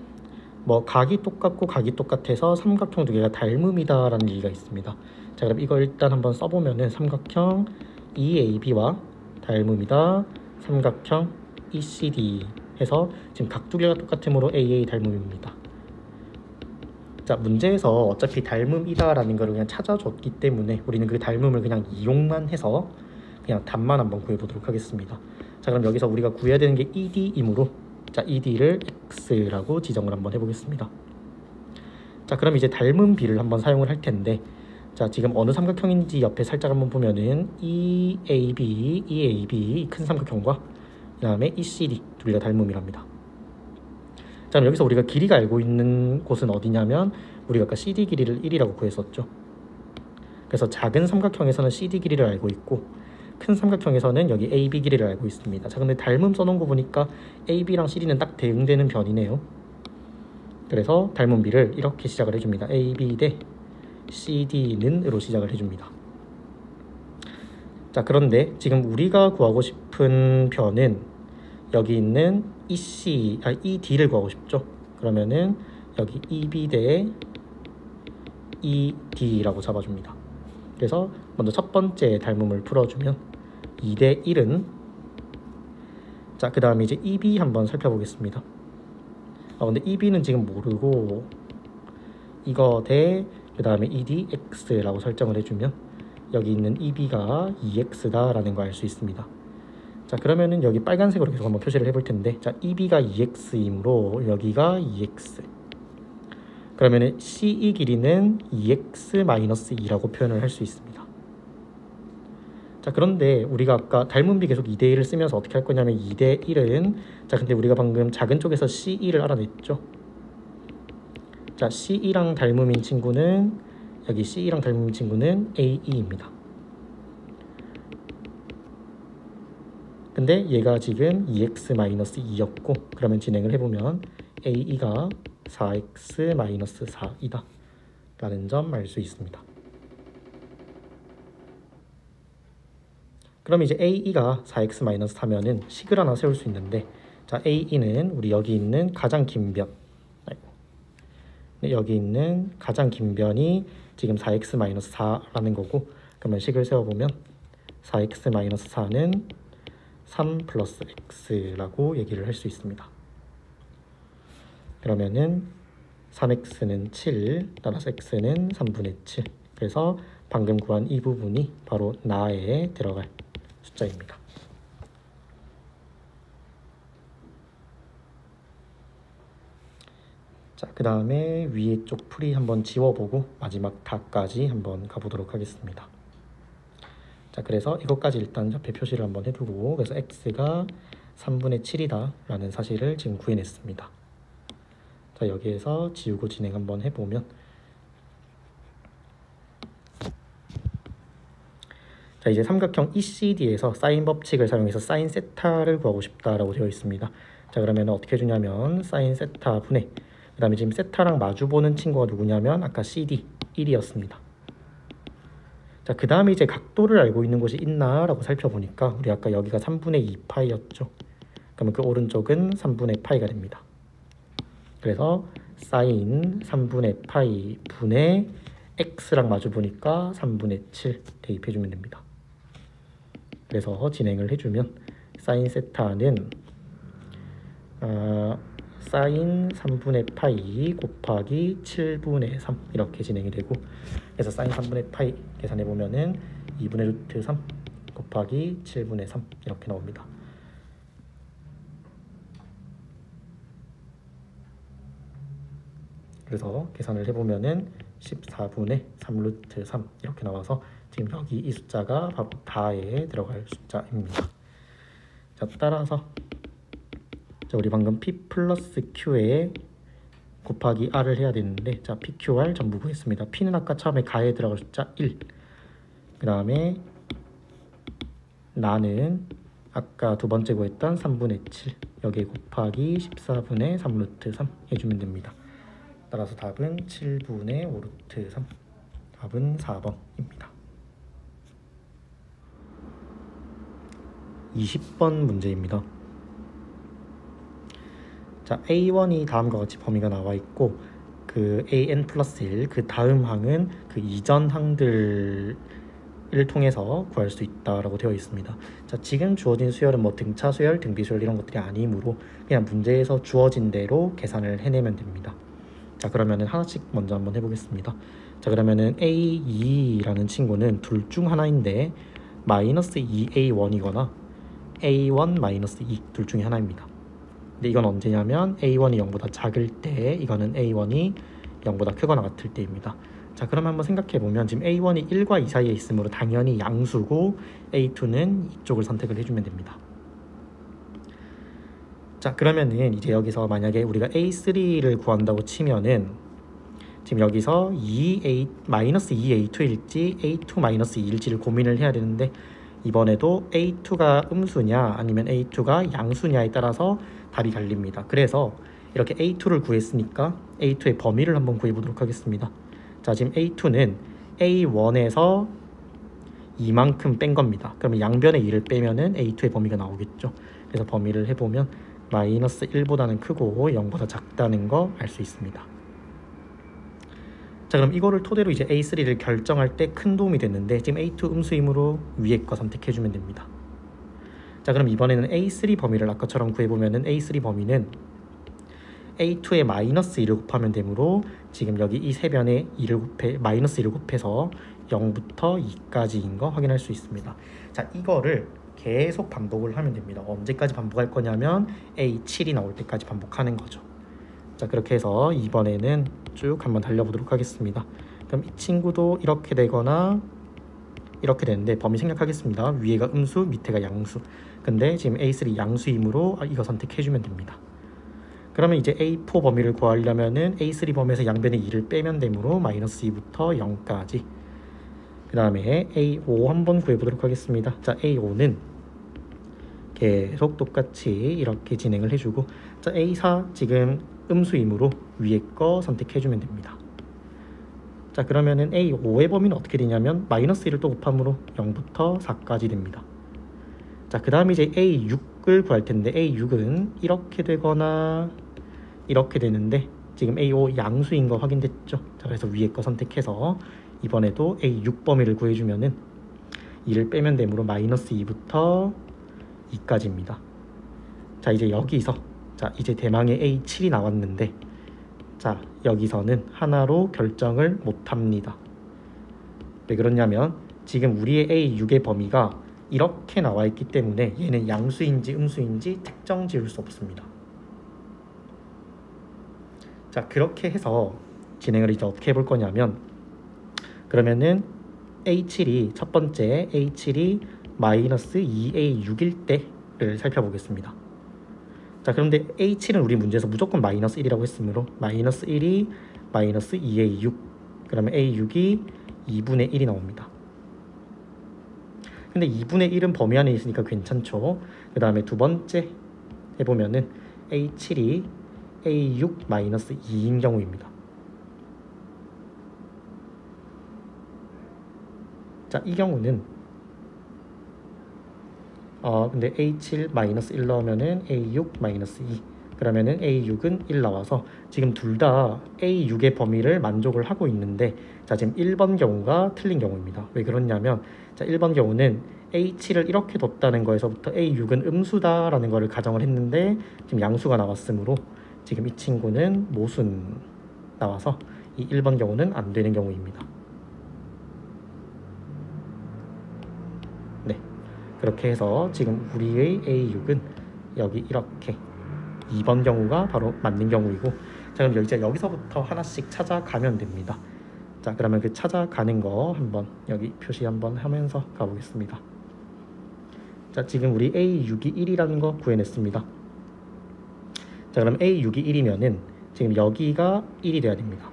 뭐 각이 똑같고 각이 똑같아서 삼각형 두 개가 닮음이다 라는 얘기가 있습니다. 자, 그럼 이거 일단 한번 써보면은 삼각형 EAB와 닮음이다, 삼각형 ECD 해서 지금 각 두 개가 똑같으므로 AA 닮음입니다. 자, 문제에서 어차피 닮음이다 라는 걸 그냥 찾아줬기 때문에 우리는 그 닮음을 그냥 이용만 해서 그냥 답만 한번 구해보도록 하겠습니다. 자, 그럼 여기서 우리가 구해야 되는 게 ED이므로, 자 ED를 X라고 지정을 한번 해보겠습니다. 자, 그럼 이제 닮음 B를 한번 사용을 할 텐데, 자 지금 어느 삼각형인지 옆에 살짝 한번 보면은 EAB 큰 삼각형과 그 다음에 ECD 둘 다 닮음이랍니다. 자, 그럼 여기서 우리가 길이가 알고 있는 곳은 어디냐면, 우리가 아까 CD 길이를 1이라고 구했었죠. 그래서 작은 삼각형에서는 CD 길이를 알고 있고, 큰 삼각형에서는 여기 AB 길이를 알고 있습니다. 자, 근데 닮음 써놓은 거 보니까 AB랑 CD는 딱 대응되는 변이네요. 그래서 닮음 B를 이렇게 시작을 해줍니다. AB 대 CD는 으로 시작을 해줍니다. 자, 그런데 지금 우리가 구하고 싶은 변은 여기 있는 ED를 구하고 싶죠. 그러면은 여기 EB 대 ED라고 잡아줍니다. 그래서 먼저 첫 번째 닮음을 풀어주면 2 대 1은, 자 그 다음에 이제 EB 한번 살펴보겠습니다. 근데 EB는 지금 모르고 이거 대 그 다음에 EDX라고 설정을 해주면 여기 있는 EB가 2X다 라는 거 알 수 있습니다. 자, 그러면은 여기 빨간색으로 계속 한번 표시를 해볼 텐데, 자 EB가 2X이므로 여기가 2X, 그러면은 CE 길이는 2X-2라고 표현을 할 수 있습니다. 자, 그런데 우리가 아까 닮음 B 계속 2 대 1을 쓰면서 어떻게 할 거냐면 2 대 1은, 자 근데 우리가 방금 작은 쪽에서 CE를 알아냈죠. 자, CE랑 닮음인 친구는 여기 CE랑 닮음인 친구는 AE입니다. 근데 얘가 지금 2x-2였고, 그러면 진행을 해보면 AE가 4x-4이다 라는 점 알 수 있습니다. 그럼 이제 AE가 4x-4면은 식을 하나 세울 수 있는데, 자 AE는 우리 여기 있는 가장 긴 변, 여기 있는 가장 긴 변이 지금 4x-4라는 거고, 그러면 식을 세워보면 4x-4는 3 플러스 x라고 얘기를 할 수 있습니다. 그러면은 3x는 7, 따라서 x는 3분의 7. 그래서 방금 구한 이 부분이 바로 나에 들어갈 숫자입니다. 자, 그 다음에 위에 쪽 풀이 한번 지워보고 마지막 답까지 한번 가보도록 하겠습니다. 자, 그래서 이것까지 일단 옆에 표시를 한번 해두고, 그래서 x가 3분의 7이다 라는 사실을 지금 구해냈습니다. 자, 여기에서 지우고 진행 한번 해보면, 자, 이제 삼각형 ECD에서 사인 법칙을 사용해서 사인 세타를 구하고 싶다라고 되어 있습니다. 자, 그러면 어떻게 해주냐면 사인 세타 분의, 그 다음에 지금 세타랑 마주보는 친구가 누구냐면 아까 CD 1이었습니다. 자, 그 다음에 이제 각도를 알고 있는 곳이 있나 라고 살펴보니까 우리 아까 여기가 3분의 2파이였죠. 그러면 그 오른쪽은 3분의 파이가 됩니다. 그래서 사인 3분의 파이 분의 x랑 마주보니까 3분의 7 대입해주면 됩니다. 그래서 진행을 해주면 사인 세타는 사인 3분의 파이 곱하기 7분의 3 이렇게 진행이 되고, 그래서 사인 3분의 파이 계산해보면은 2분의 루트 3 곱하기 7분의 3 이렇게 나옵니다. 그래서 계산을 해보면은 14분의 3 루트 3 이렇게 나와서 지금 여기 이 숫자가 바로 다에 들어갈 숫자입니다. 자, 따라서 자, 우리 방금 P 플러스 Q에 곱하기 R을 해야 되는데, 자, PQR 전부 구했습니다. P는 아까 처음에 가에 들어갈 숫자 1, 그 다음에 나는 아까 두 번째 구했던 3분의 7 여기에 곱하기 14분의 3 루트 3 해주면 됩니다. 따라서 답은 7분의 5 루트 3, 답은 4번입니다. 20번 문제입니다. 자, A1이 다음과 같이 범위가 나와 있고, 그 AN 플러스 1, 그 다음 항은 그 이전 항들을 통해서 구할 수 있다라고 되어 있습니다. 자, 지금 주어진 수열은 뭐 등차 수열, 등비 수열 이런 것들이 아니므로 그냥 문제에서 주어진 대로 계산을 해내면 됩니다. 자, 그러면은 하나씩 먼저 한번 해보겠습니다. 자, 그러면은 A2라는 친구는 둘 중 하나인데 마이너스 2A1이거나 A1 마이너스 2 둘 중에 하나입니다. 근데 이건 언제냐면 A1이 0보다 작을 때, 이거는 A1이 0보다 크거나 같을 때입니다. 자, 그럼 한번 생각해보면 지금 A1이 1과 2 사이에 있으므로 당연히 양수고 A2는 이쪽을 선택을 해주면 됩니다. 자, 그러면은 이제 여기서 만약에 우리가 A3를 구한다고 치면은 지금 여기서 마이너스 2A2일지 A2 마이너스 2일지를 고민을 해야 되는데, 이번에도 A2가 음수냐 아니면 A2가 양수냐에 따라서 답이 갈립니다. 그래서 이렇게 A2를 구했으니까 A2의 범위를 한번 구해보도록 하겠습니다. 자, 지금 A2는 A1에서 이만큼 뺀 겁니다. 그러면 양변의 2를 빼면은 A2의 범위가 나오겠죠. 그래서 범위를 해보면 마이너스 1보다는 크고 0보다 작다는 거 알 수 있습니다. 자, 그럼 이거를 토대로 이제 A3를 결정할 때 큰 도움이 됐는데, 지금 A2 음수이므로 위에 거 선택해주면 됩니다. 자, 그럼 이번에는 A3 범위를 아까처럼 구해보면은 A3 범위는 A2에 마이너스 2를 곱하면 되므로 지금 여기 이 세 변에 마이너스 2를 곱해서 0부터 2까지인 거 확인할 수 있습니다. 자, 이거를 계속 반복을 하면 됩니다. 언제까지 반복할 거냐면 A7이 나올 때까지 반복하는 거죠. 자, 그렇게 해서 이번에는 쭉 한번 달려보도록 하겠습니다. 그럼 이 친구도 이렇게 되거나 이렇게 되는데 범위 생략하겠습니다. 위에가 음수, 밑에가 양수. 근데 지금 A3 양수이므로 이거 선택해주면 됩니다. 그러면 이제 A4 범위를 구하려면은 A3 범위에서 양변의 2를 빼면 되므로 마이너스 2부터 0까지. 그 다음에 A5 한번 구해보도록 하겠습니다. 자, A5는 계속 똑같이 이렇게 진행을 해주고, 자, A4 지금 음수이므로 위에 거 선택해주면 됩니다. 자, 그러면은 A5의 범위는 어떻게 되냐면 마이너스 1을 또 곱함으로 0부터 4까지 됩니다. 자, 그 다음에 이제 A6을 구할 텐데 A6은 이렇게 되거나 이렇게 되는데 지금 A5 양수인 거 확인됐죠? 자, 그래서 위에 거 선택해서 이번에도 A6 범위를 구해주면은 2를 빼면 되므로 마이너스 2부터 2까지입니다. 자, 이제 여기서 자, 이제 대망의 A7이 나왔는데, 자, 여기서는 하나로 결정을 못합니다. 왜 그러냐면 지금 우리의 A6의 범위가 이렇게 나와 있기 때문에 얘는 양수인지 음수인지 특정 지을 수 없습니다. 자, 그렇게 해서 진행을 이제 어떻게 해볼 거냐면, 그러면은 A7이 첫 번째 A7이 마이너스 2A6일 때를 살펴보겠습니다. 자, 그런데 A7은 우리 문제에서 무조건 마이너스 1이라고 했으므로 마이너스 1이 마이너스 2A6, 그러면 A6이 2분의 1이 나옵니다. 근데 2분의 1은 범위 안에 있으니까 괜찮죠. 그 다음에 두 번째 해보면은 A7이 A6 마이너스 2인 경우입니다. 자, 이 경우는 근데 A7 마이너스 1 넣으면은 A6 마이너스 2, 그러면은 A6은 1 나와서 지금 둘 다 A6의 범위를 만족을 하고 있는데, 자, 지금 1번 경우가 틀린 경우입니다. 왜 그렇냐면, 자, 1번 경우는 A7을 이렇게 뒀다는 거에서부터 A6은 음수다라는 거를 가정을 했는데 지금 양수가 나왔으므로 지금 이 친구는 모순 나와서 이 1번 경우는 안 되는 경우입니다. 네, 그렇게 해서 지금 우리의 A6은 여기 이렇게 2번 경우가 바로 맞는 경우이고, 자, 그럼 이제 여기서부터 하나씩 찾아가면 됩니다. 자, 그러면 그 찾아가는 거 한번 여기 표시 한번 하면서 가보겠습니다. 자, 지금 우리 A6이 1이라는 거 구해냈습니다. 자, 그럼 A6이 1이면은 지금 여기가 1이 돼야 됩니다.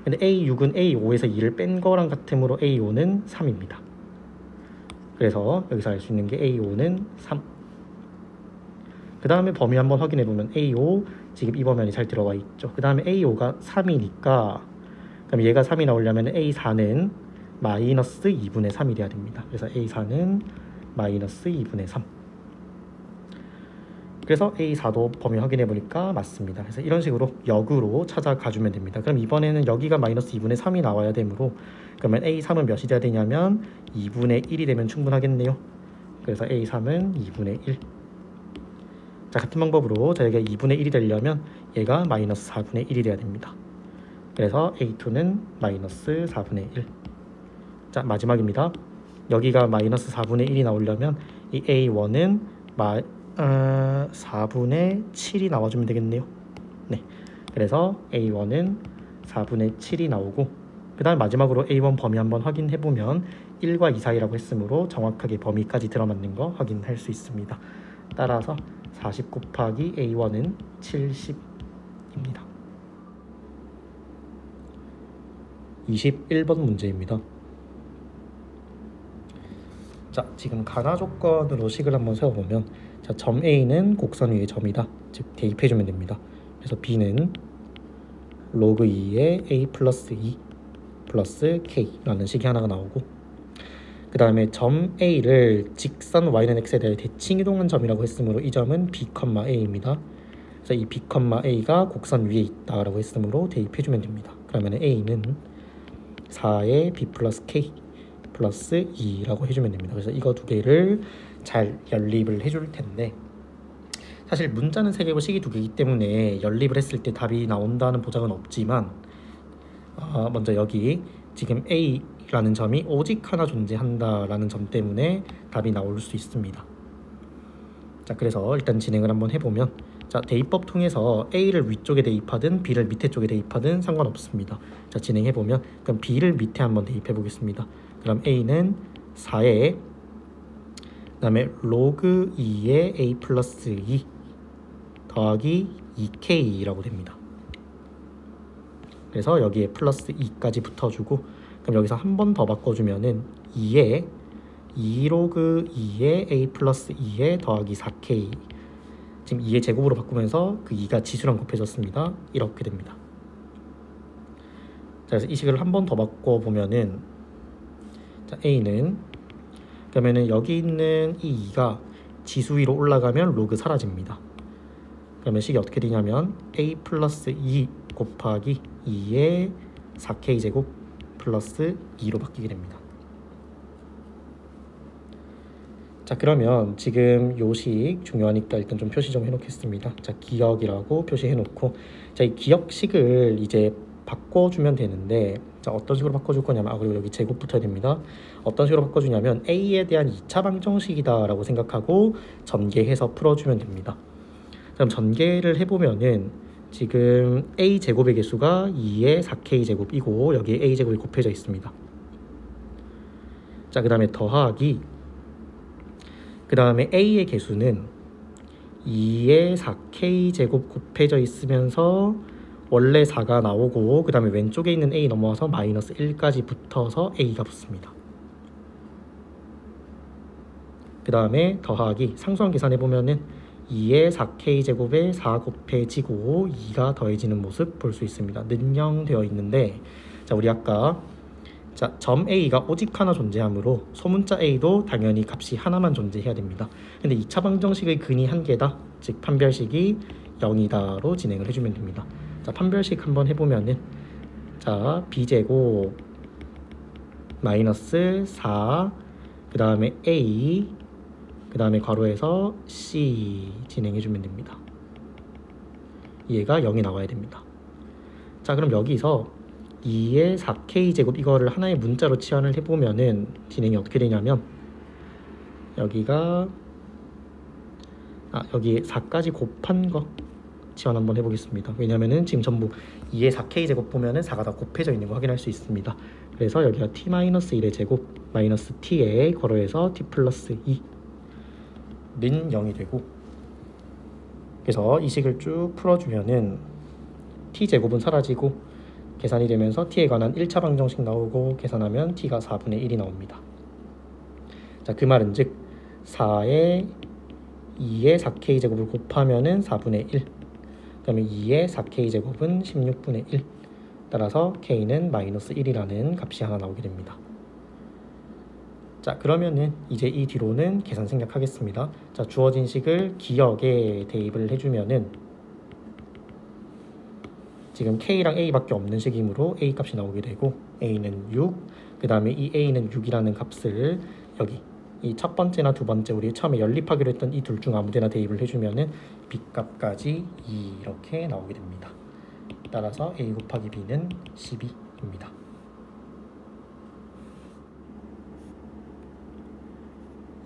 근데 A6은 A5에서 2를 뺀 거랑 같으므로 A5는 3입니다. 그래서 여기서 알 수 있는 게 A5는 3. 그 다음에 범위 한번 확인해보면 A5 지금 이 범위 안에 잘 들어와 있죠. 그 다음에 A5가 3이니까 그럼 얘가 3이 나오려면 A4는 마이너스 2분의 3이 돼야 됩니다. 그래서 A4는 마이너스 2분의 3. 그래서 A4도 범위 확인해보니까 맞습니다. 그래서 이런 식으로 역으로 찾아가주면 됩니다. 그럼 이번에는 여기가 마이너스 2분의 3이 나와야 되므로, 그러면 A3은 몇이 돼야 되냐면 2분의 1이 되면 충분하겠네요. 그래서 A3은 2분의 1. 자, 같은 방법으로 저희가 2분의 1이 되려면 얘가 마이너스 4분의 1이 돼야 됩니다. 그래서 A2는 마이너스 4분의 1. 자, 마지막입니다. 여기가 마이너스 4분의 1이 나오려면 이 A1은 4분의 7이 나와주면 되겠네요. 네, 그래서 A1은 4분의 7이 나오고, 그 다음 마지막으로 A1 범위 한번 확인해보면 1과 2 사이라고 했으므로 정확하게 범위까지 들어맞는 거 확인할 수 있습니다. 따라서 40 곱하기 A1은 70입니다. 21번 문제입니다. 자, 지금 가나 조건으로 식을 한번 세워보면, 자, 점 A는 곡선 위의 점이다. 즉 대입해주면 됩니다. 그래서 B는 로그 2의 A 플러스 2 플러스 K라는 식이 하나가 나오고, 그 다음에 점 A를 직선 Y는 X에 대해 대칭 이동한 점이라고 했으므로 이 점은 B, A입니다. 그래서 이 B, A가 곡선 위에 있다라고 했으므로 대입해주면 됩니다. 그러면 A는 4의 B 플러스 K 플러스 2라고 해주면 됩니다. 그래서 이거 두 개를 잘 연립을 해줄 텐데, 사실 문자는 3개고 식이 2개이기 때문에 연립을 했을 때 답이 나온다는 보장은 없지만, 먼저 여기 지금 A라는 점이 오직 하나 존재한다라는 점 때문에 답이 나올 수 있습니다. 자, 그래서 일단 진행을 한번 해보면, 자, 대입법 통해서 A를 위쪽에 대입하든 B를 밑에 쪽에 대입하든 상관없습니다. 자, 진행해보면 그럼 B를 밑에 한번 대입해 보겠습니다. 그럼 A는 4에 그 다음에 로그 2의 A 플러스 2 더하기 2K라고 됩니다. 그래서 여기에 플러스 2까지 붙어주고, 그럼 여기서 한 번 더 바꿔주면은 2에 2 로그 2의 A 플러스 2에 더하기 4K, 지금 2의 제곱으로 바꾸면서 그 2가 지수랑 곱해졌습니다. 이렇게 됩니다. 자, 그래서 이 식을 한 번 더 바꿔보면은, 자, A는 그러면은 여기 있는 이 2가 지수 위로 올라가면 로그 사라집니다. 그러면 식이 어떻게 되냐면 A 플러스 2 곱하기 2의 4K 제곱 플러스 2로 바뀌게 됩니다. 자, 그러면 지금 요식 중요하니까 일단 좀 표시 좀 해놓겠습니다. 자, 기억이라고 표시해놓고, 자, 이 기억식을 이제 바꿔주면 되는데, 자, 어떤 식으로 바꿔줄 거냐면, 그리고 여기 제곱 붙어야 됩니다. 어떤 식으로 바꿔주냐면 A에 대한 2차 방정식이다 라고 생각하고 전개해서 풀어주면 됩니다. 그럼 전개를 해보면은 지금 A 제곱의 개수가 2의 4K 제곱이고 여기에 A 제곱이 곱해져 있습니다. 자, 그 다음에 더하기, 그 다음에 a의 개수는 2의 4k 제곱 곱해져 있으면서 원래 4가 나오고, 그 다음에 왼쪽에 있는 a 넘어와서 마이너스 1까지 붙어서 a가 붙습니다. 그 다음에 더하기, 상수항 계산해보면은 2의 4k 제곱에 4 곱해지고 2가 더해지는 모습 볼 수 있습니다. 는영되어 있는데, 자, 우리 아까 자, 점 a가 오직 하나 존재하므로 소문자 a도 당연히 값이 하나만 존재해야 됩니다. 근데 2차 방정식의 근이 한 개다, 즉 판별식이 0이다로 진행을 해주면 됩니다. 자, 판별식 한번 해보면은, 자, b제곱 마이너스 4, 그 다음에 a, 그 다음에 괄호에서 c 진행해주면 됩니다. 얘가 0이 나와야 됩니다. 자, 그럼 여기서 2의 4k 제곱 이거를 하나의 문자로 치환을 해보면은 진행이 어떻게 되냐면, 여기가 여기 4까지 곱한 거 치환 한번 해보겠습니다. 왜냐면은 지금 전부 2의 4k 제곱 보면은 4가 다 곱해져 있는 거 확인할 수 있습니다. 그래서 여기가 t-1의 제곱 마이너스 t에 괄호에서 t 플러스 2는 0이 되고, 그래서 이 식을 쭉 풀어주면은 t 제곱은 사라지고 계산이 되면서 t에 관한 1차 방정식 나오고, 계산하면 t가 4분의 1이 나옵니다. 자, 그 말은 즉 4에 2의 4k 제곱을 곱하면은 4분의 1, 그 다음에 2의 4k 제곱은 16분의 1, 따라서 k는 마이너스 1이라는 값이 하나 나오게 됩니다. 자, 그러면은 이제 이 뒤로는 계산 생략하겠습니다. 자, 주어진 식을 기억에 대입을 해주면은 지금 k랑 a밖에 없는 식이므로 a 값이 나오게 되고, a는 6, 그 다음에 이 a는 6이라는 값을 여기 이 첫 번째나 두 번째 우리 처음에 연립하기로 했던 이 둘 중 아무 데나 대입을 해주면은 b 값까지 2 이렇게 나오게 됩니다. 따라서 a 곱하기 b는 12입니다.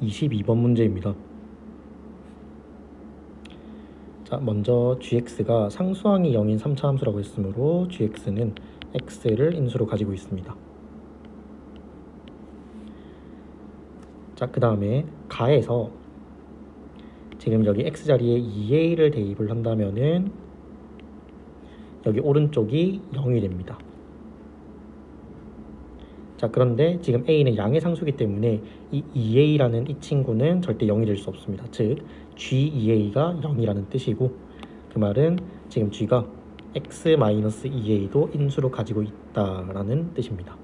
(22번) 문제입니다. 자, 먼저 gx가 상수항이 0인 3차 함수라고 했으므로 gx는 x를 인수로 가지고 있습니다. 자, 그 다음에 가에서 지금 여기 x자리에 2a를 대입을 한다면은 여기 오른쪽이 0이 됩니다. 자, 그런데 지금 a는 양의 상수이기 때문에 이 2a라는 이 친구는 절대 0이 될 수 없습니다. 즉 g2a가 0이라는 뜻이고, 그 말은 지금 g가 x-2a도 인수로 가지고 있다라는 뜻입니다.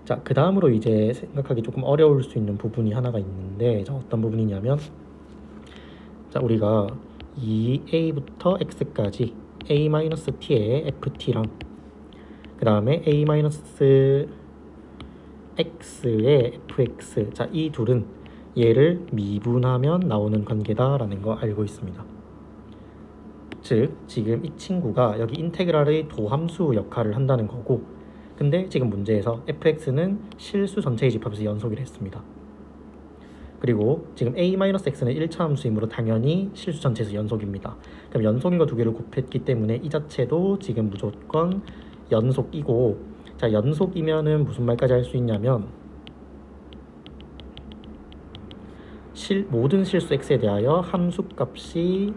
자, 그 다음으로 이제 생각하기 조금 어려울 수 있는 부분이 하나가 있는데, 자, 어떤 부분이냐면, 자, 우리가 2a부터 x까지 a-t의 ft랑 그 다음에 a-x의 fx, 자, 이 둘은 얘를 미분하면 나오는 관계다라는 거 알고 있습니다. 즉 지금 이 친구가 여기 인테그랄의 도함수 역할을 한다는 거고, 근데 지금 문제에서 fx는 실수 전체의 집합에서 연속이라 했습니다. 그리고 지금 a-x는 1차 함수이므로 당연히 실수 전체에서 연속입니다. 그럼 연속인 거 두 개를 곱했기 때문에 이 자체도 지금 무조건 연속이고, 자, 연속이면은 무슨 말까지 할 수 있냐면 모든 실수 x에 대하여 함수값이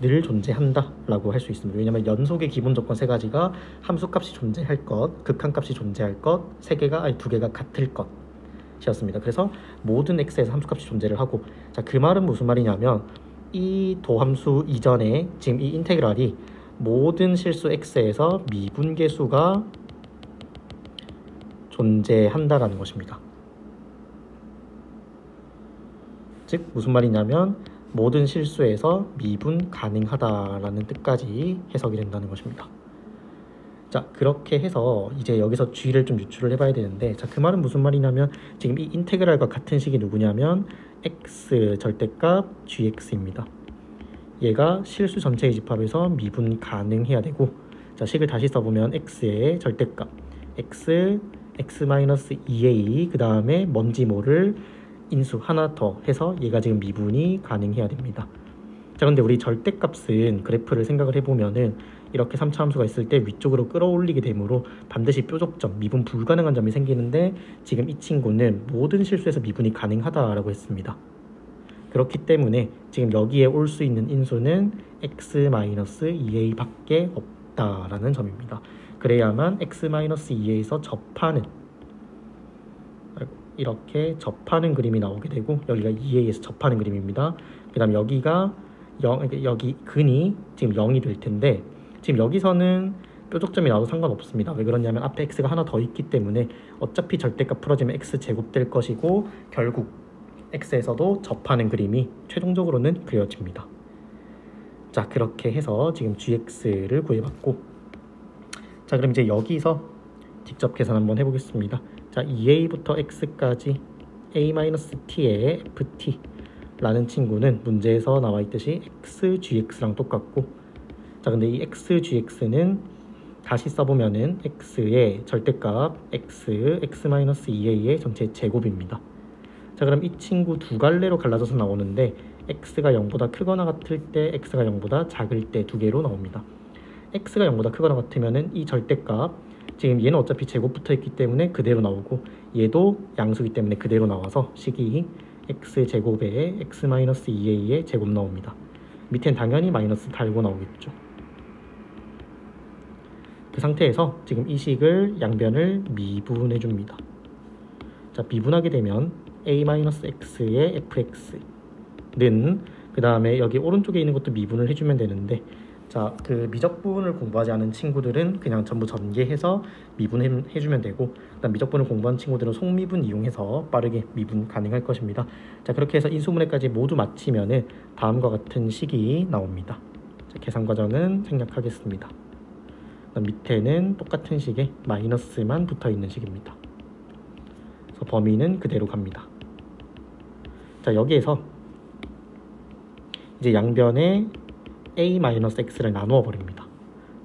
늘 존재한다 라고 할 수 있습니다. 왜냐하면 연속의 기본 조건 세 가지가 함수값이 존재할 것, 극한값이 존재할 것, 두 개가 같을 것이었습니다. 그래서 모든 x에서 함수값이 존재를 하고, 자, 그 말은 무슨 말이냐면 이 도함수 이전에 지금 이 인테그랄이 모든 실수 x에서 미분계수가 존재한다라는 것입니다. 즉 무슨 말이냐면 모든 실수에서 미분 가능하다라는 뜻까지 해석이 된다는 것입니다. 자, 그렇게 해서 이제 여기서 g를 좀 유출을 해봐야 되는데, 자, 그 말은 무슨 말이냐면 지금 이 인테그랄과 같은 식이 누구냐면 x 절대값 gx입니다. 얘가 실수 전체의 집합에서 미분 가능해야 되고, 자, 식을 다시 써보면 x의 절대값 x, x-2a, 그 다음에 뭔지 모를 인수 하나 더 해서 얘가 지금 미분이 가능해야 됩니다. 자, 근데 우리 절대값은 그래프를 생각을 해보면은 이렇게 3차 함수가 있을 때 위쪽으로 끌어올리게 되므로 반드시 뾰족점, 미분 불가능한 점이 생기는데 지금 이 친구는 모든 실수에서 미분이 가능하다라고 했습니다. 그렇기 때문에 지금 여기에 올 수 있는 인수는 x-2a 밖에 없다라는 점입니다. 그래야만 x-2a에서 접하는 이렇게 접하는 그림이 나오게 되고 여기가 2a에서 접하는 그림입니다. 그 다음 여기가 여기 근이 지금 0이 될 텐데 지금 여기서는 뾰족점이 나와도 상관없습니다. 왜 그러냐면 앞에 x가 하나 더 있기 때문에 어차피 절대값 풀어지면 x제곱 될 것이고 결국 x에서도 접하는 그림이 최종적으로는 그려집니다. 자, 그렇게 해서 지금 gx를 구해봤고, 자 그럼 이제 여기서 직접 계산 한번 해보겠습니다. 자, 2a부터 x까지 a-t의 ft 라는 친구는 문제에서 나와 있듯이 xgx랑 똑같고, 자 근데 이 xgx는 다시 써보면은 x의 절대값 x-2a의 전체 제곱입니다. 자 그럼 이 친구 두 갈래로 갈라져서 나오는데 x가 0보다 크거나 같을 때 x가 0보다 작을 때 두 개로 나옵니다. x가 0보다 크거나 같으면은 이 절대값, 지금 얘는 어차피 제곱 붙어 있기 때문에 그대로 나오고 얘도 양수기 때문에 그대로 나와서 식이 x제곱에 x-2a의 제곱 나옵니다. 밑엔 당연히 마이너스 달고 나오겠죠. 그 상태에서 지금 이 식을 양변을 미분해 줍니다. 자, 미분하게 되면 a-x의 fx는 그 다음에 여기 오른쪽에 있는 것도 미분을 해주면 되는데, 자, 그 미적분을 공부하지 않은 친구들은 그냥 전부 전개해서 미분해주면 되고, 그다음 미적분을 공부한 친구들은 속미분 이용해서 빠르게 미분 가능할 것입니다. 자, 그렇게 해서 인수분해까지 모두 마치면은 다음과 같은 식이 나옵니다. 자, 계산 과정은 생략하겠습니다. 그다음 밑에는 똑같은 식에 마이너스만 붙어 있는 식입니다. 그래서 범위는 그대로 갑니다. 자, 여기에서 이제 양변에 a-x를 나누어 버립니다.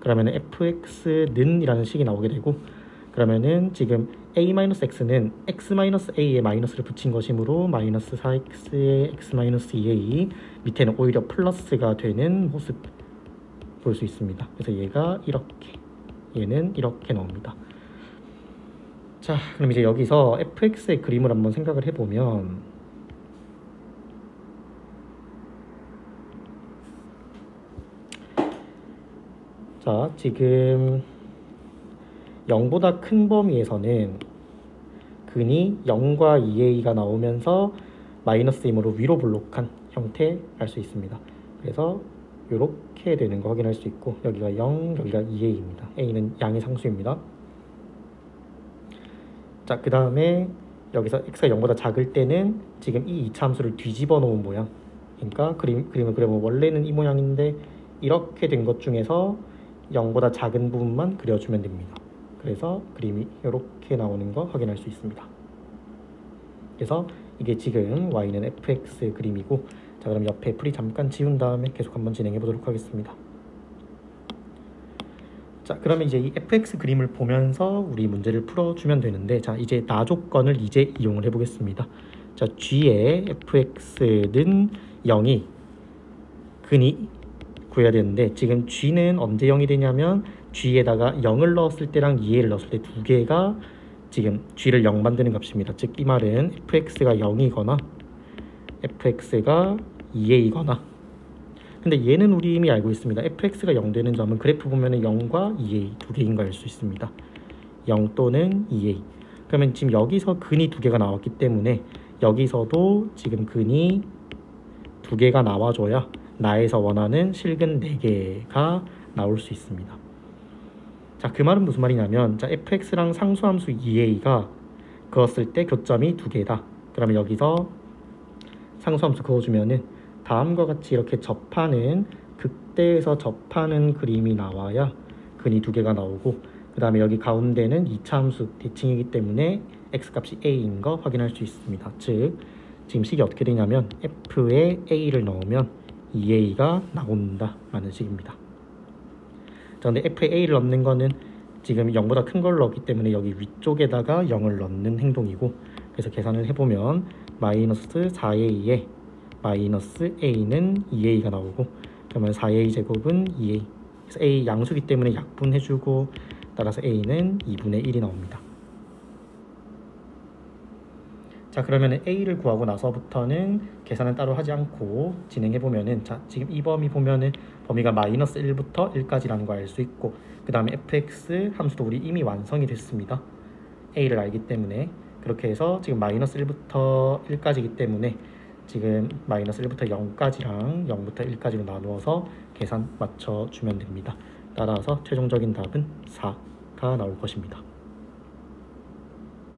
그러면 fx는 이라는 식이 나오게 되고, 그러면은 지금 a-x는 x-a에 마이너스를 붙인 것이므로 마이너스 4x의 x-2a, 밑에는 오히려 플러스가 되는 모습 볼 수 있습니다. 그래서 얘가 이렇게, 얘는 이렇게 나옵니다. 자, 그럼 이제 여기서 fx의 그림을 한번 생각을 해보면, 자, 지금 0보다 큰 범위에서는 근이 0과 2a가 나오면서 마이너스이므로 위로 볼록한 형태 알 수 있습니다. 그래서 이렇게 되는 거 확인할 수 있고, 여기가 0, 여기가 2a입니다. a는 양의 상수입니다. 자, 그 다음에 여기서 x가 0보다 작을 때는 지금 이 2차 함수를 뒤집어 놓은 모양, 그러니까 그림을 그려보면 원래는 이 모양인데 이렇게 된 것 중에서 0보다 작은 부분만 그려주면 됩니다. 그래서 그림이 이렇게 나오는 거 확인할 수 있습니다. 그래서 이게 지금 y는 fx 그림이고, 자 그럼 옆에 풀이 잠깐 지운 다음에 계속 한번 진행해 보도록 하겠습니다. 자, 그러면 이제 이 fx 그림을 보면서 우리 문제를 풀어주면 되는데, 자 이제 나 조건을 이제 이용을 해보겠습니다. 자, g의 fx는 0이 근이 구해야 되는데, 지금 g는 언제 0이 되냐면 g에다가 0을 넣었을 때랑 2a를 넣었을 때 두 개가 지금 g를 0 만드는 값입니다. 즉 이 말은 fx가 0이거나 fx가 2a거나, 근데 얘는 우리 이미 알고 있습니다. fx가 0 되는 점은 그래프 보면은 0과 2a 두 개인 거 알 수 있습니다. 0 또는 2a. 그러면 지금 여기서 근이 두 개가 나왔기 때문에 여기서도 지금 근이 두 개가 나와줘야 나에서 원하는 실근 4개가 나올 수 있습니다. 자, 그 말은 무슨 말이냐면, 자 fx랑 상수함수 2a가 그었을 때 교점이 두 개다. 그러면 여기서 상수함수 그어주면은 다음과 같이 이렇게 접하는, 극대에서 접하는 그림이 나와야 근이 두 개가 나오고, 그 다음에 여기 가운데는 2차 함수 대칭이기 때문에 x값이 a인 거 확인할 수 있습니다. 즉 지금 식이 어떻게 되냐면 f에 a를 넣으면 2a가 나온다 라는 식입니다. 자, 근데 f에 a를 넣는 거는 지금 0보다 큰 걸 넣었기 때문에 여기 위쪽에다가 0을 넣는 행동이고, 그래서 계산을 해보면 마이너스 4a에 마이너스 a는 2a가 나오고, 그러면 4a 제곱은 2a, 그래서 a 양수기 때문에 약분해주고 따라서 a는 2분의 1이 나옵니다. 자, 그러면 a를 구하고 나서부터는 계산은 따로 하지 않고 진행해보면은, 자, 지금 이 범위 보면은 범위가 마이너스 1부터 1까지라는 걸 알 수 있고, 그 다음에 fx 함수도 우리 이미 완성이 됐습니다. a를 알기 때문에. 그렇게 해서 지금 마이너스 1부터 1까지이기 때문에 지금 마이너스 1부터 0까지랑 0부터 1까지로 나누어서 계산 맞춰주면 됩니다. 따라서 최종적인 답은 4가 나올 것입니다.